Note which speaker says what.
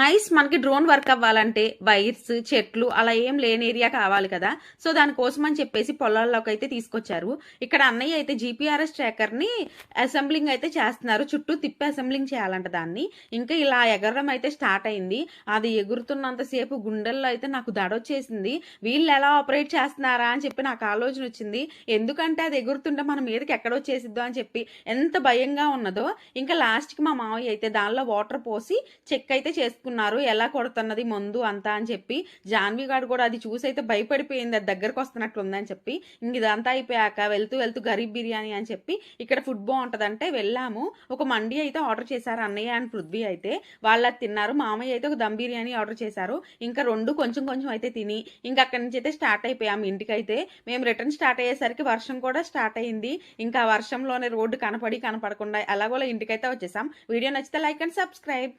Speaker 1: Guys మనకి drone work అవ్వాలంటే wires, చెట్లు అలా ఏం లేని ఏరియా కావాలి కదా! సో, దానికోసం అని చెప్పేసి పొలాల్లోకైతే తీసుకొచ్చారు. ఇక్కడ అన్నయ్య అయితే జీపీఆర్ఎస్ ట్రాకర్‌ని అసెంబ్లింగ్ అయితే చేస్తున్నారు. చుట్టూ తిప్పి అసెంబ్లింగ్ చేయాలంట దాన్ని. ఇంకా ఇలా ఎగరడం అయితే స్టార్ట్ అయింది. అది ఎగురుతున్నంత సేపు గుండెల్లో అయితే నాకు దడొచ్చేసింది. వీళ్ళెలా ఆపరేట్ చేస్తున్నారా అని చెప్పి నాకు ఆలోచన వచ్చింది. ఎందుకంటే అది ఎగురుతుంటే మన మీదకి ఎక్కడొచ్చేసిద్దో అని చెప్పి ఎంత భయంగా ఉన్నదో. ఇంకా లాస్ట్‌కి మా మావయ్య అయితే దానిలో వాటర్ పోసి చెక్ అయితే చేసుకున్నారు. ఎలా కొడుతున్నది మందు అంతా అని చెప్పి. జాన్వి గాడు కూడా అది చూసి అయితే భయపడిపోయింది. అది దగ్గరకు వస్తున్నట్లుందని చెప్పి. ఇంక ఇదంతా అయిపోయాక వెళ్తూ వెళ్తూ గరీబ్ బిర్యానీ అని చెప్పి ఇక్కడ ఫుడ్ బాగుంటదంటే వెళ్ళాము. ఒక మండి అయితే ఆర్డర్ చేశారు అన్నయ్య అండ్ పృథ్వీ అయితే. వాళ్ళు అది తిన్నారు. మామయ్య అయితే ఒక దమ్ బిర్యానీ ఆర్డర్ చేశారు. ఇంకా రెండు కొంచెం కొంచెం అయితే తిని ఇంకా అక్కడి నుంచి అయితే స్టార్ట్ అయిపోయాము ఇంటికైతే. మేము రిటర్న్ స్టార్ట్ అయ్యేసరికి వర్షం కూడా స్టార్ట్ అయింది. ఇంకా వర్షంలోనే రోడ్డు కనపడకుండా ఎలాగోలా ఇంటికైతే వచ్చేసాం. వీడియో నచ్చితే లైక్ అండ్ సబ్స్క్రైబ్.